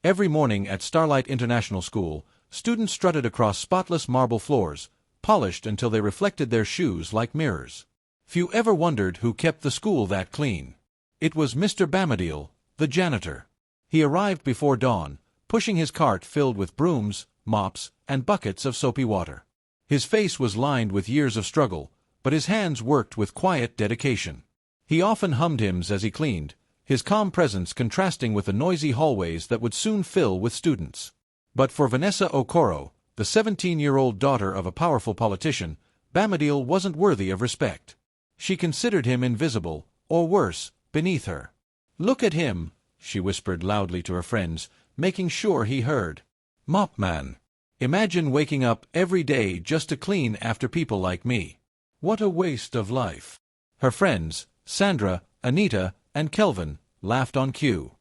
Every morning at Starlight International School, students strutted across spotless marble floors, polished until they reflected their shoes like mirrors. Few ever wondered who kept the school that clean. It was Mr. Bamadil, the janitor. He arrived before dawn, pushing his cart filled with brooms, mops, and buckets of soapy water. His face was lined with years of struggle, but his hands worked with quiet dedication. He often hummed hymns as he cleaned, his calm presence contrasting with the noisy hallways that would soon fill with students. But for Vanessa Okoro, the 17-year-old daughter of a powerful politician, Bamadil wasn't worthy of respect. She considered him invisible, or worse, beneath her. "Look at him," she whispered loudly to her friends, making sure he heard. "Mop man. Imagine waking up every day just to clean after people like me. What a waste of life." Her friends, Sandra, Anita, and Kelvin, laughed on cue.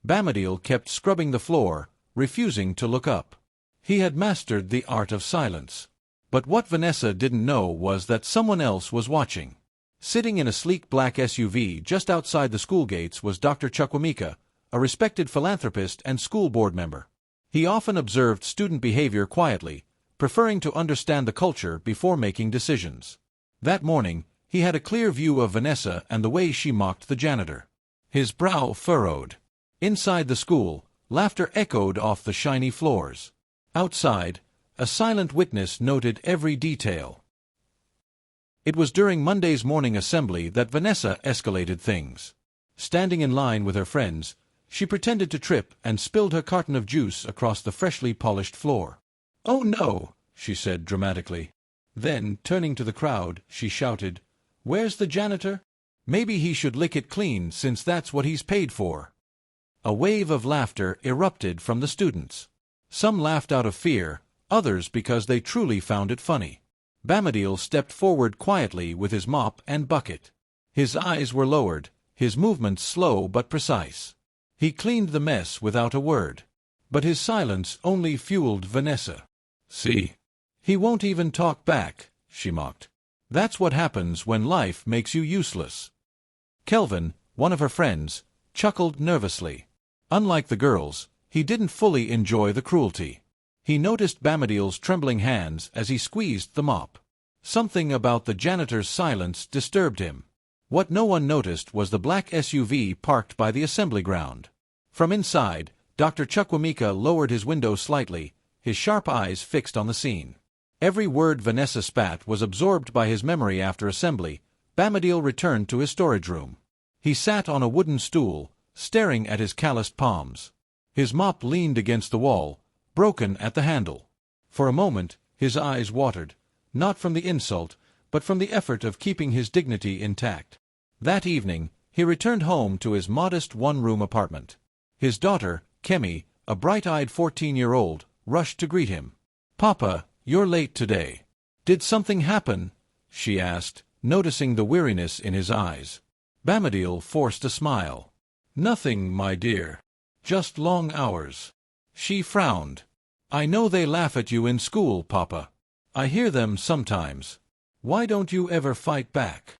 Bamadil kept scrubbing the floor, refusing to look up. He had mastered the art of silence. But what Vanessa didn't know was that someone else was watching. Sitting in a sleek black SUV just outside the school gates was Dr. Chukwemeka, a respected philanthropist and school board member. He often observed student behavior quietly, preferring to understand the culture before making decisions. That morning, he had a clear view of Vanessa and the way she mocked the janitor. His brow furrowed. Inside the school, laughter echoed off the shiny floors. Outside, a silent witness noted every detail. It was during Monday's morning assembly that Vanessa escalated things. Standing in line with her friends, she pretended to trip and spilled her carton of juice across the freshly polished floor. "Oh no," she said dramatically. Then, turning to the crowd, she shouted, "Where's the janitor? Maybe he should lick it clean since that's what he's paid for." A wave of laughter erupted from the students. Some laughed out of fear, others because they truly found it funny. Bamadil stepped forward quietly with his mop and bucket. His eyes were lowered, his movements slow but precise. He cleaned the mess without a word. But his silence only fueled Vanessa. "See? He won't even talk back," she mocked. "That's what happens when life makes you useless." Kelvin, one of her friends, chuckled nervously. Unlike the girls, he didn't fully enjoy the cruelty. He noticed Bamadil's trembling hands as he squeezed the mop. Something about the janitor's silence disturbed him. What no one noticed was the black SUV parked by the assembly ground. From inside, Dr. Chukwemeka lowered his window slightly, his sharp eyes fixed on the scene. Every word Vanessa spat was absorbed by his memory. After assembly, Bamadil returned to his storage room. He sat on a wooden stool, staring at his calloused palms. His mop leaned against the wall, broken at the handle. For a moment, his eyes watered, not from the insult, but from the effort of keeping his dignity intact. That evening, he returned home to his modest one-room apartment. His daughter, Kemi, a bright-eyed 14-year-old, rushed to greet him. "Papa, you're late today. Did something happen?" she asked, noticing the weariness in his eyes. Bamadil forced a smile. "Nothing, my dear. Just long hours." She frowned. "I know they laugh at you in school, Papa. I hear them sometimes. Why don't you ever fight back?"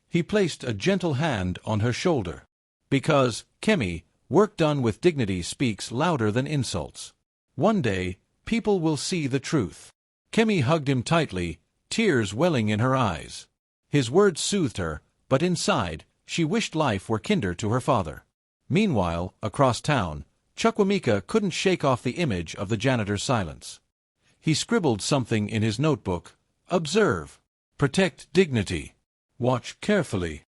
He placed a gentle hand on her shoulder. "Because, Kemi, work done with dignity speaks louder than insults. One day, people will see the truth." Kemi hugged him tightly, tears welling in her eyes. His words soothed her, but inside, she wished life were kinder to her father. Meanwhile, across town, Chukwemeka couldn't shake off the image of the janitor's silence. He scribbled something in his notebook. "Observe. Protect dignity. Watch carefully."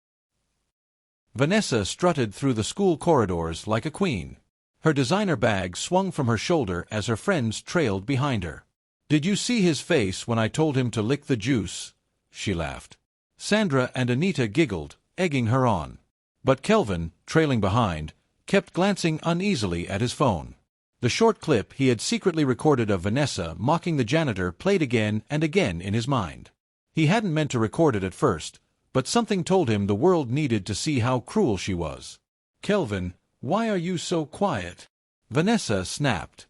Vanessa strutted through the school corridors like a queen. Her designer bag swung from her shoulder as her friends trailed behind her. "Did you see his face when I told him to lick the juice?" she laughed. Sandra and Anita giggled, egging her on. But Kelvin, trailing behind, kept glancing uneasily at his phone. The short clip he had secretly recorded of Vanessa mocking the janitor played again and again in his mind. He hadn't meant to record it at first, but something told him the world needed to see how cruel she was. "Kelvin, why are you so quiet?" Vanessa snapped.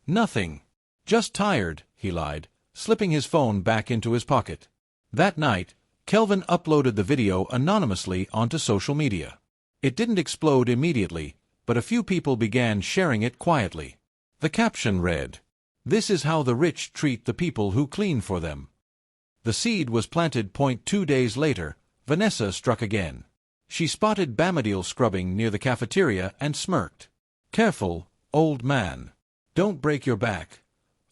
Nothing. Just tired," he lied, slipping his phone back into his pocket. That night, Kelvin uploaded the video anonymously onto social media. It didn't explode immediately, but a few people began sharing it quietly. The caption read, "This is how the rich treat the people who clean for them." The seed was planted. 2 days later, Vanessa struck again. She spotted Bamadil scrubbing near the cafeteria and smirked. "Careful, old man. Don't break your back.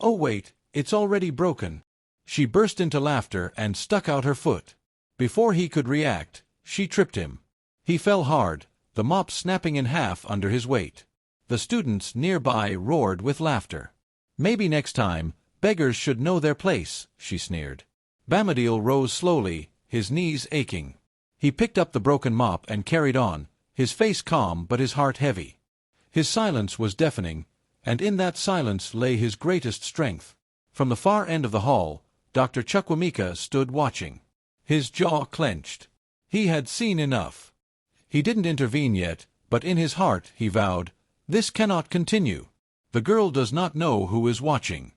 Oh wait, it's already broken." She burst into laughter and stuck out her foot. Before he could react, she tripped him. He fell hard, the mop snapping in half under his weight. The students nearby roared with laughter. "Maybe next time, beggars should know their place," she sneered. Bamadil rose slowly, his knees aching. He picked up the broken mop and carried on, his face calm but his heart heavy. His silence was deafening, and in that silence lay his greatest strength. From the far end of the hall, Dr. Chukwuemeka stood watching. His jaw clenched. He had seen enough. He didn't intervene yet, but in his heart he vowed, "This cannot continue. The girl does not know who is watching."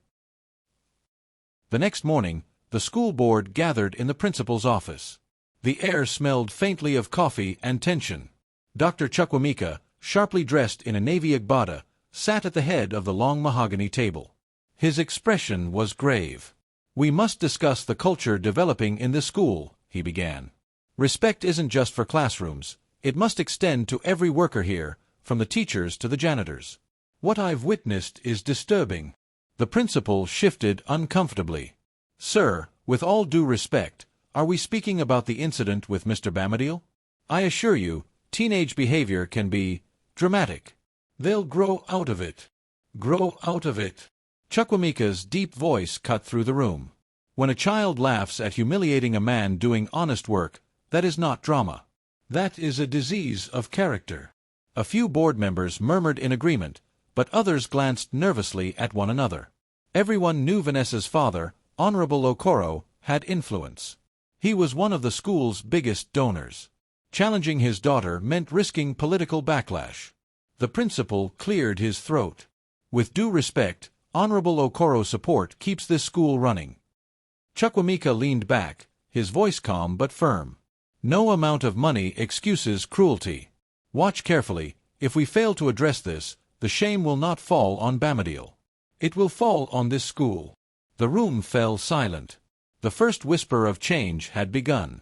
The next morning, the school board gathered in the principal's office. The air smelled faintly of coffee and tension. Dr. Chukwuemeka, sharply dressed in a navy agbada, sat at the head of the long mahogany table. His expression was grave. "We must discuss the culture developing in this school," he began. "Respect isn't just for classrooms. It must extend to every worker here, from the teachers to the janitors. What I've witnessed is disturbing." The principal shifted uncomfortably. "Sir, with all due respect, are we speaking about the incident with Mr. Bamadil? I assure you, teenage behavior can be dramatic. They'll grow out of it. Grow out of it." Chukwuemeka's deep voice cut through the room. "When a child laughs at humiliating a man doing honest work, that is not drama. That is a disease of character." A few board members murmured in agreement, but others glanced nervously at one another. Everyone knew Vanessa's father, Honorable Okoro, had influence. He was one of the school's biggest donors. Challenging his daughter meant risking political backlash. The principal cleared his throat. "With due respect, Honorable Okoro's support keeps this school running." Chukwuemeka leaned back, his voice calm but firm. "No amount of money excuses cruelty. Watch carefully. If we fail to address this, the shame will not fall on Bamadil. It will fall on this school." The room fell silent. The first whisper of change had begun.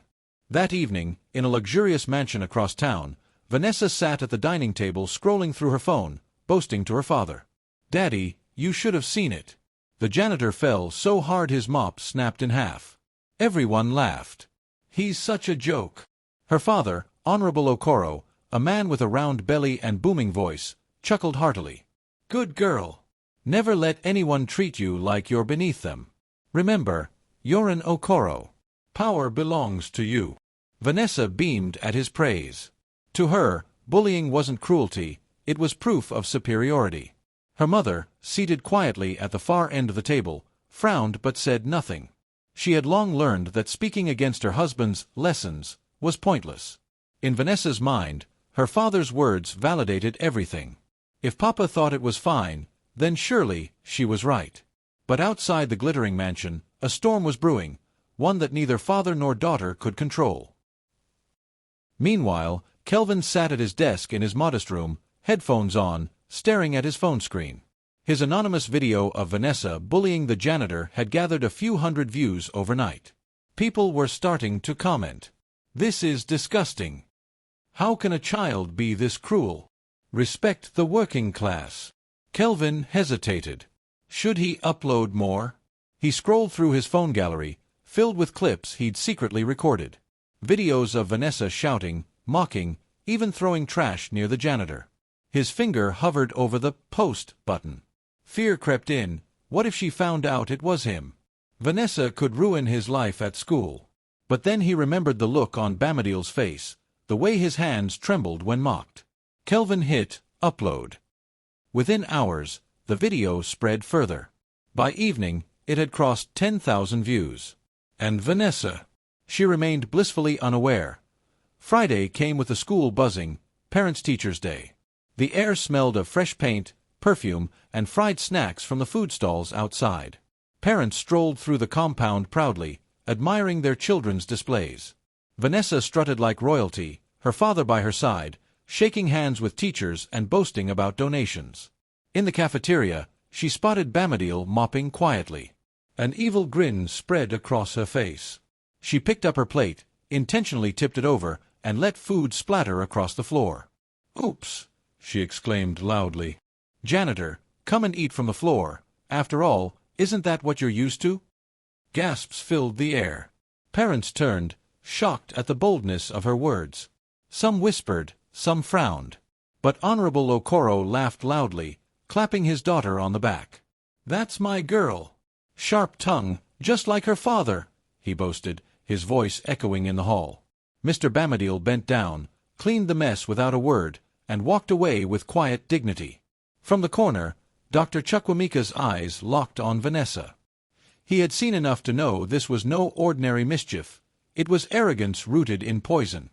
That evening, in a luxurious mansion across town, Vanessa sat at the dining table scrolling through her phone, boasting to her father. "Daddy, you should have seen it." The janitor fell so hard his mop snapped in half. Everyone laughed. "He's such a joke." Her father, Honorable Okoro, a man with a round belly and booming voice, chuckled heartily. "Good girl. Never let anyone treat you like you're beneath them. Remember, you're an Okoro. Power belongs to you." Vanessa beamed at his praise. To her, bullying wasn't cruelty, it was proof of superiority. Her mother, seated quietly at the far end of the table, frowned but said nothing. She had long learned that speaking against her husband's lessons was pointless. In Vanessa's mind, her father's words validated everything. If Papa thought it was fine, then surely she was right. But outside the glittering mansion, a storm was brewing, one that neither father nor daughter could control. Meanwhile, Kelvin sat at his desk in his modest room, headphones on, staring at his phone screen. His anonymous video of Vanessa bullying the janitor had gathered a few hundred views overnight. People were starting to comment. "This is disgusting. How can a child be this cruel? Respect the working class." Kelvin hesitated. Should he upload more? He scrolled through his phone gallery, filled with clips he'd secretly recorded. Videos of Vanessa shouting, mocking, even throwing trash near the janitor. His finger hovered over the post button. Fear crept in. What if she found out it was him? Vanessa could ruin his life at school. But then he remembered the look on Bamadil's face, the way his hands trembled when mocked. Kelvin hit upload. Within hours, the video spread further. By evening, it had crossed 10,000 views. And Vanessa? She remained blissfully unaware. Friday came with the school buzzing, Parents-Teachers' Day. The air smelled of fresh paint, perfume, and fried snacks from the food stalls outside. Parents strolled through the compound proudly, admiring their children's displays. Vanessa strutted like royalty, her father by her side, shaking hands with teachers and boasting about donations. In the cafeteria, she spotted Bamadil mopping quietly. An evil grin spread across her face. She picked up her plate, intentionally tipped it over, and let food splatter across the floor. "Oops!" she exclaimed loudly. "Janitor, come and eat from the floor. After all, isn't that what you're used to?" Gasps filled the air. Parents turned, shocked at the boldness of her words. Some whispered, some frowned. But Honorable Okoro laughed loudly, clapping his daughter on the back. "That's my girl. Sharp tongue, just like her father," he boasted, his voice echoing in the hall. Mr. Bamadil bent down, cleaned the mess without a word, and walked away with quiet dignity. From the corner, Dr. Chukwamika's eyes locked on Vanessa. He had seen enough to know this was no ordinary mischief. It was arrogance rooted in poison.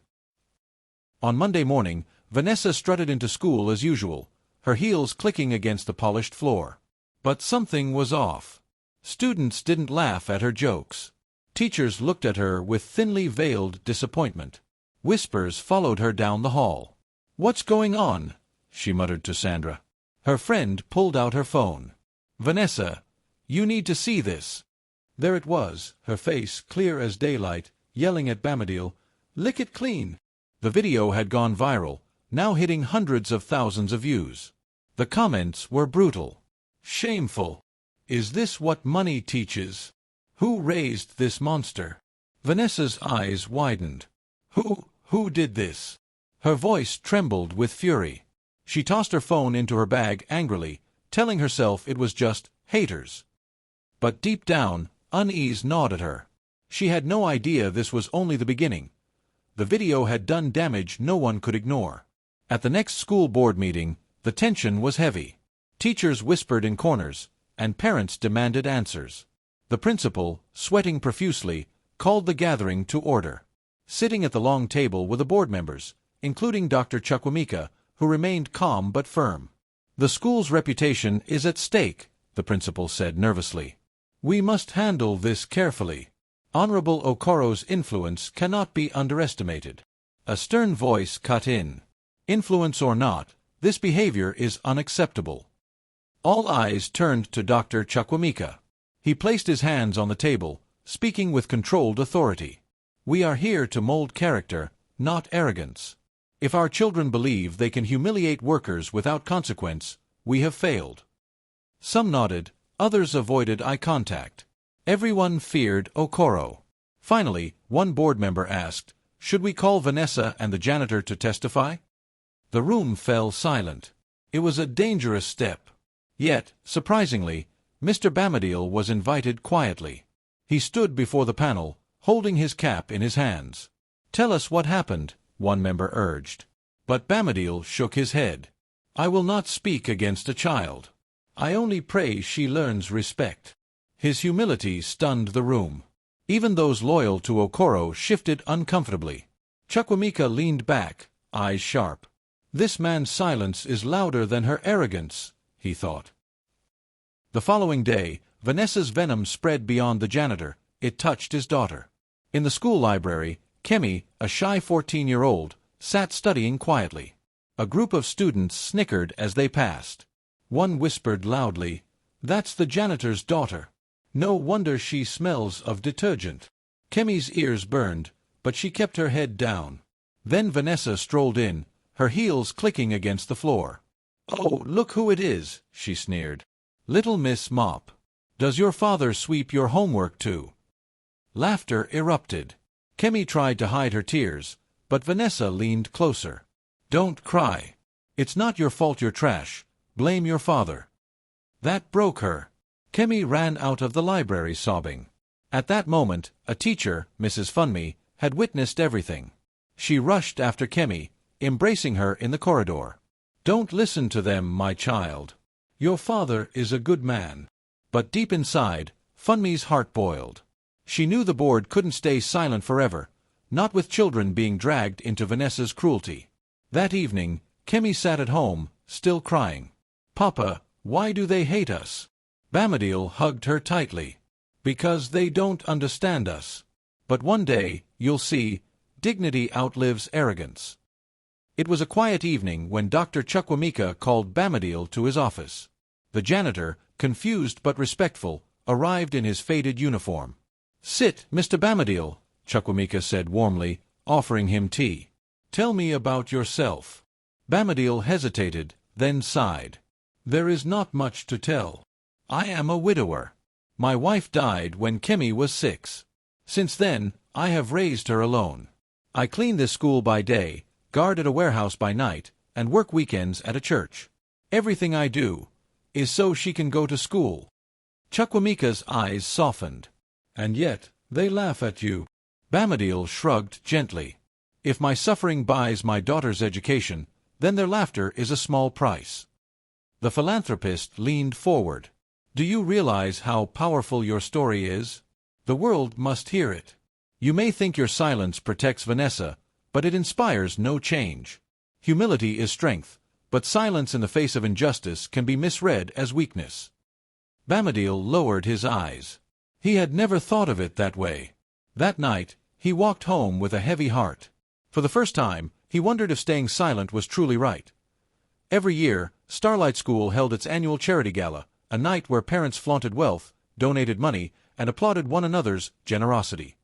On Monday morning, Vanessa strutted into school as usual, her heels clicking against the polished floor. But something was off. Students didn't laugh at her jokes. Teachers looked at her with thinly veiled disappointment. Whispers followed her down the hall. "What's going on?" she muttered to Sandra. Her friend pulled out her phone. "Vanessa, you need to see this." There it was, her face clear as daylight, yelling at Bamadil, "Lick it clean." The video had gone viral, now hitting hundreds of thousands of views. The comments were brutal. "Shameful. Is this what money teaches? Who raised this monster?" Vanessa's eyes widened. Who did this?" Her voice trembled with fury. She tossed her phone into her bag angrily, telling herself it was just haters. But deep down, unease gnawed at her. She had no idea this was only the beginning. The video had done damage no one could ignore. At the next school board meeting, the tension was heavy. Teachers whispered in corners, and parents demanded answers. The principal, sweating profusely, called the gathering to order. Sitting at the long table were the board members, including Dr. Chukwamika, who remained calm but firm. "The school's reputation is at stake," the principal said nervously. "We must handle this carefully. Honorable Okoro's influence cannot be underestimated." A stern voice cut in. "Influence or not, this behavior is unacceptable." All eyes turned to Dr. Chukwamika. He placed his hands on the table, speaking with controlled authority. "We are here to mold character, not arrogance. If our children believe they can humiliate workers without consequence, we have failed." Some nodded, others avoided eye contact. Everyone feared Okoro. Finally, one board member asked, "Should we call Vanessa and the janitor to testify?" The room fell silent. It was a dangerous step. Yet, surprisingly, Mr. Bamadil was invited quietly. He stood before the panel, holding his cap in his hands. "Tell us what happened," one member urged. But Bamadil shook his head. "I will not speak against a child. I only pray she learns respect." His humility stunned the room. Even those loyal to Okoro shifted uncomfortably. Chukwamika leaned back, eyes sharp. "This man's silence is louder than her arrogance," he thought. The following day, Vanessa's venom spread beyond the janitor. It touched his daughter. In the school library, Kemi, a shy 14-year-old, sat studying quietly. A group of students snickered as they passed. One whispered loudly, "That's the janitor's daughter. No wonder she smells of detergent." Kemi's ears burned, but she kept her head down. Then Vanessa strolled in, her heels clicking against the floor. "Oh, look who it is," she sneered. "Little Miss Mop. Does your father sweep your homework too?" Laughter erupted. Kemi tried to hide her tears, but Vanessa leaned closer. "Don't cry. It's not your fault you're trash. Blame your father." That broke her. Kemi ran out of the library sobbing. At that moment, a teacher, Mrs. Funmi, had witnessed everything. She rushed after Kemi, embracing her in the corridor. "Don't listen to them, my child. Your father is a good man." But deep inside, Funmi's heart boiled. She knew the board couldn't stay silent forever, not with children being dragged into Vanessa's cruelty. That evening, Kemi sat at home, still crying. "Papa, why do they hate us?" Bamadil hugged her tightly. "Because they don't understand us. But one day, you'll see, dignity outlives arrogance." It was a quiet evening when Dr. Chukwamika called Bamadil to his office. The janitor, confused but respectful, arrived in his faded uniform. "Sit, Mr. Bamadil," Chukwamika said warmly, offering him tea. "Tell me about yourself." Bamadil hesitated, then sighed. "There is not much to tell. I am a widower. My wife died when Kemi was 6. Since then, I have raised her alone. I clean this school by day, guard at a warehouse by night, and work weekends at a church. Everything I do is so she can go to school." Chukwamika's eyes softened. "And yet, they laugh at you." Bamadil shrugged gently. "If my suffering buys my daughter's education, then their laughter is a small price." The philanthropist leaned forward. "Do you realize how powerful your story is? The world must hear it. You may think your silence protects Vanessa, but it inspires no change. Humility is strength, but silence in the face of injustice can be misread as weakness." Bamadil lowered his eyes. He had never thought of it that way. That night, he walked home with a heavy heart. For the first time, he wondered if staying silent was truly right. Every year, Starlight School held its annual charity gala, a night where parents flaunted wealth, donated money, and applauded one another's generosity.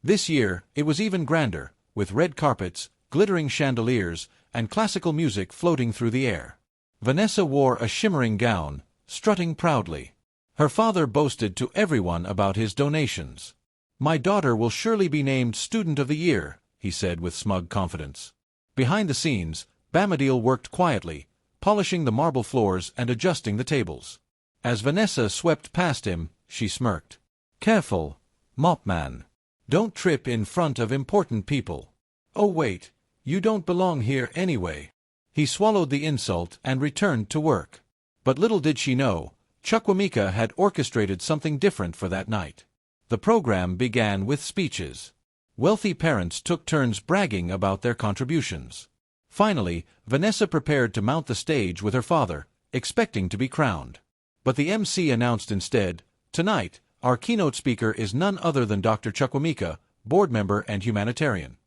This year, it was even grander, with red carpets, glittering chandeliers, and classical music floating through the air. Vanessa wore a shimmering gown, strutting proudly. Her father boasted to everyone about his donations. "My daughter will surely be named Student of the Year," he said with smug confidence. Behind the scenes, Bamadil worked quietly, polishing the marble floors and adjusting the tables. As Vanessa swept past him, she smirked. "Careful, Mopman. Don't trip in front of important people." "Oh wait, you don't belong here anyway." He swallowed the insult and returned to work. But little did she know, Chukwamika had orchestrated something different for that night. The program began with speeches. Wealthy parents took turns bragging about their contributions. Finally, Vanessa prepared to mount the stage with her father, expecting to be crowned. But the MC announced instead, "Tonight, our keynote speaker is none other than Dr. Chukwamika, board member and humanitarian."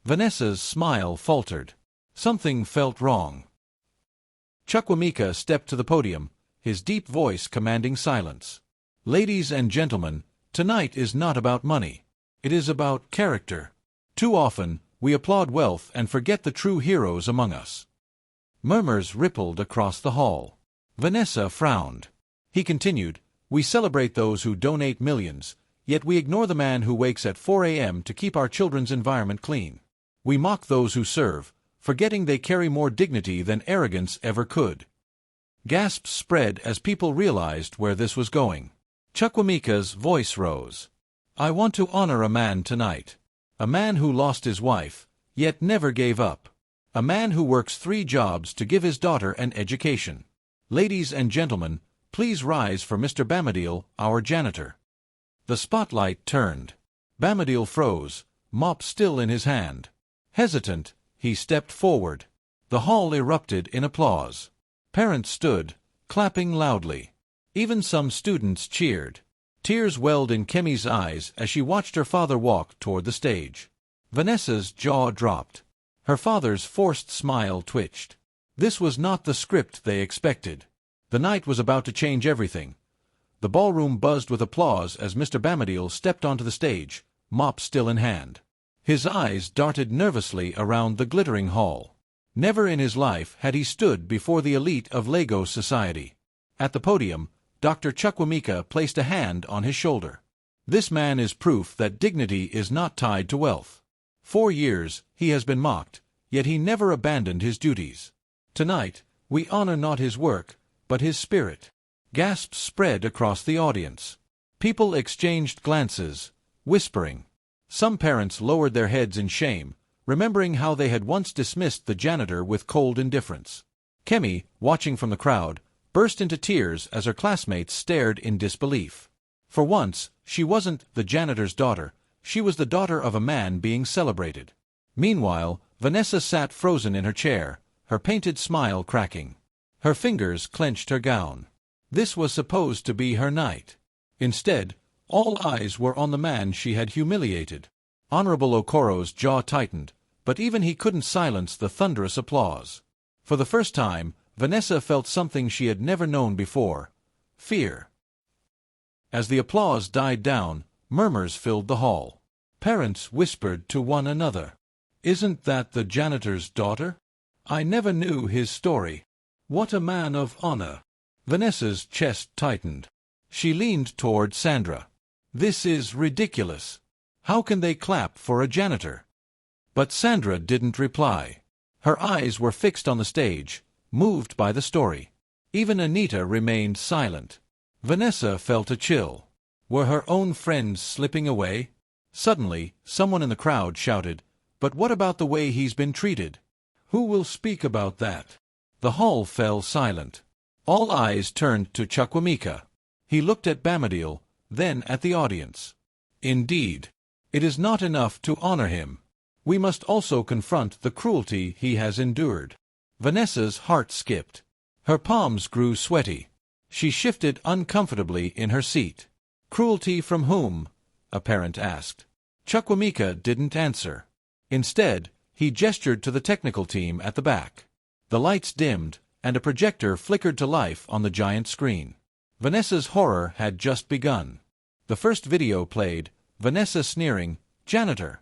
Vanessa's smile faltered. Something felt wrong. Chukwamika stepped to the podium, his deep voice commanding silence. "Ladies and gentlemen, tonight is not about money. It is about character. Too often, we applaud wealth and forget the true heroes among us." Murmurs rippled across the hall. Vanessa frowned. He continued, "We celebrate those who donate millions, yet we ignore the man who wakes at 4 a.m. to keep our children's environment clean. We mock those who serve, forgetting they carry more dignity than arrogance ever could." Gasps spread as people realized where this was going. Chukwamika's voice rose. "I want to honor a man tonight. A man who lost his wife, yet never gave up. A man who works 3 jobs to give his daughter an education. Ladies and gentlemen, please rise for Mr. Bamadil, our janitor." The spotlight turned. Bamadil froze, mop still in his hand. Hesitant, he stepped forward. The hall erupted in applause. Parents stood, clapping loudly. Even some students cheered. Tears welled in Kemi's eyes as she watched her father walk toward the stage. Vanessa's jaw dropped. Her father's forced smile twitched. This was not the script they expected. The night was about to change everything. The ballroom buzzed with applause as Mr. Bamadil stepped onto the stage, mop still in hand. His eyes darted nervously around the glittering hall. Never in his life had he stood before the elite of Lagos society. At the podium, Dr. Chukwamika placed a hand on his shoulder. "This man is proof that dignity is not tied to wealth. 4 years, he has been mocked, yet he never abandoned his duties. Tonight, we honor not his work, but his spirit." Gasps spread across the audience. People exchanged glances, whispering. Some parents lowered their heads in shame, remembering how they had once dismissed the janitor with cold indifference. Kemi, watching from the crowd, burst into tears as her classmates stared in disbelief. For once, she wasn't the janitor's daughter, she was the daughter of a man being celebrated. Meanwhile, Vanessa sat frozen in her chair, her painted smile cracking. Her fingers clenched her gown. This was supposed to be her night. Instead, all eyes were on the man she had humiliated. Honorable Okoro's jaw tightened, But even he couldn't silence the thunderous applause. For the first time, Vanessa felt something she had never known before: fear. As the applause died down, murmurs filled the hall. Parents whispered to one another, "Isn't that the janitor's daughter? I never knew his story. What a man of honor." Vanessa's chest tightened. She leaned toward Sandra. "This is ridiculous. How can they clap for a janitor?" But Sandra didn't reply. Her eyes were fixed on the stage, moved by the story. Even Anita remained silent. Vanessa felt a chill. Were her own friends slipping away? Suddenly, someone in the crowd shouted, "But what about the way he's been treated? Who will speak about that?" The hall fell silent. All eyes turned to Chukwuemeka. He looked at Bamadil, then at the audience. "Indeed, it is not enough to honor him. We must also confront the cruelty he has endured." Vanessa's heart skipped. Her palms grew sweaty. She shifted uncomfortably in her seat. "Cruelty from whom?" a parent asked. Chukwuemeka didn't answer. Instead, he gestured to the technical team at the back. The lights dimmed, and a projector flickered to life on the giant screen. Vanessa's horror had just begun. The first video played, Vanessa sneering, "Janitor,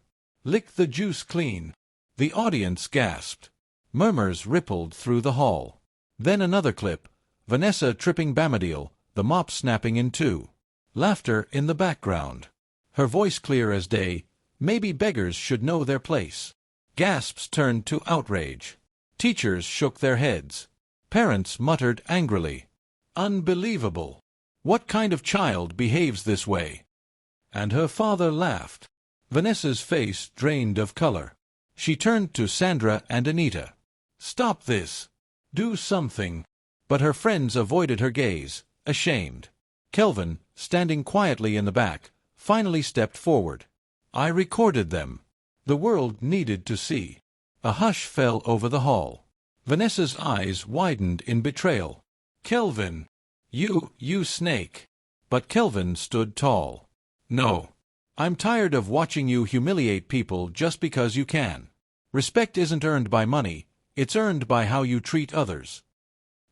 lick the juice clean." The audience gasped. Murmurs rippled through the hall. Then another clip, Vanessa tripping Bamadil, the mop snapping in two. Laughter in the background. Her voice clear as day, "Maybe beggars should know their place." Gasps turned to outrage. Teachers shook their heads. Parents muttered angrily, "Unbelievable! What kind of child behaves this way?" And her father laughed. Vanessa's face drained of color. She turned to Sandra and Anita. "Stop this! Do something!" But her friends avoided her gaze, ashamed. Kelvin, standing quietly in the back, finally stepped forward. "I recorded them. The world needed to see." A hush fell over the hall. Vanessa's eyes widened in betrayal. "Kelvin! You snake!" But Kelvin stood tall. "No. I'm tired of watching you humiliate people just because you can. Respect isn't earned by money, it's earned by how you treat others."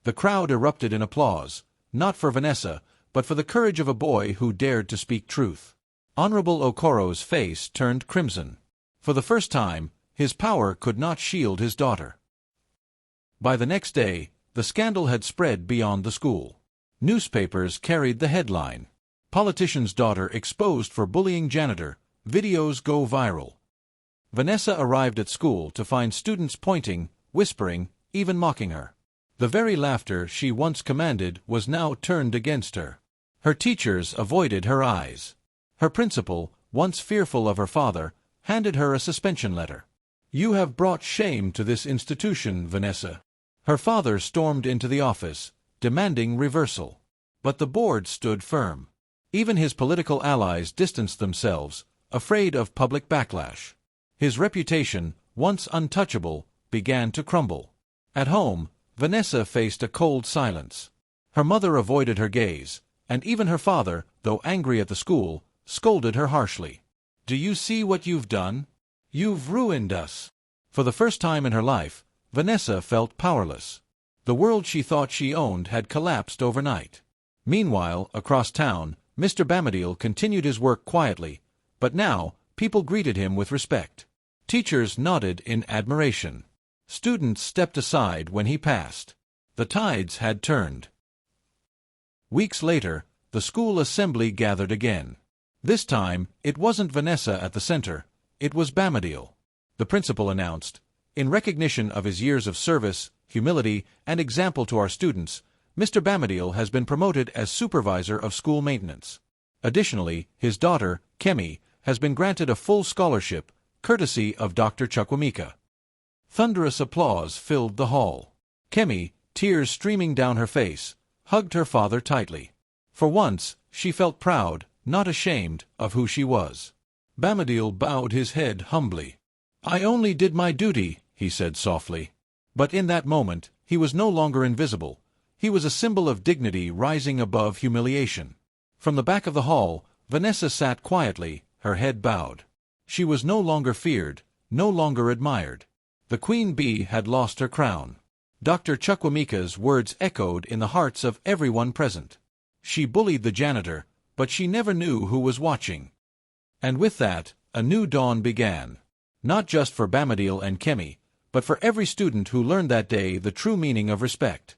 The crowd erupted in applause, not for Vanessa, but for the courage of a boy who dared to speak truth. Honorable Okoro's face turned crimson. For the first time, his power could not shield his daughter. By the next day, the scandal had spread beyond the school. Newspapers carried the headline, "Politician's daughter exposed for bullying janitor, videos go viral." Vanessa arrived at school to find students pointing, whispering, even mocking her. The very laughter she once commanded was now turned against her. Her teachers avoided her eyes. Her principal, once fearful of her father, handed her a suspension letter. "You have brought shame to this institution, Vanessa." Her father stormed into the office, demanding reversal. But the board stood firm. Even his political allies distanced themselves, afraid of public backlash. His reputation, once untouchable, began to crumble. At home, Vanessa faced a cold silence. Her mother avoided her gaze, and even her father, though angry at the school, scolded her harshly. "Do you see what you've done? You've ruined us." For the first time in her life, Vanessa felt powerless. The world she thought she owned had collapsed overnight. Meanwhile, across town, Mr. Bamadil continued his work quietly, but now people greeted him with respect. Teachers nodded in admiration. Students stepped aside when he passed. The tides had turned. Weeks later, the school assembly gathered again. This time, it wasn't Vanessa at the center, it was Bamadil. The principal announced, "In recognition of his years of service, humility, and example to our students, Mr. Bamadil has been promoted as supervisor of school maintenance. Additionally, his daughter, Kemi, has been granted a full scholarship, courtesy of Dr. Chukwuemeka." Thunderous applause filled the hall. Kemi, tears streaming down her face, hugged her father tightly. For once, she felt proud, not ashamed, of who she was. Bamadil bowed his head humbly. "I only did my duty," he said softly. But in that moment, he was no longer invisible. He was a symbol of dignity rising above humiliation. From the back of the hall, Vanessa sat quietly, her head bowed. She was no longer feared, no longer admired. The queen bee had lost her crown. Dr. Chukwuemeka's words echoed in the hearts of everyone present. She bullied the janitor, but she never knew who was watching. And with that, a new dawn began. Not just for Bamadil and Kemi, but for every student who learned that day the true meaning of respect.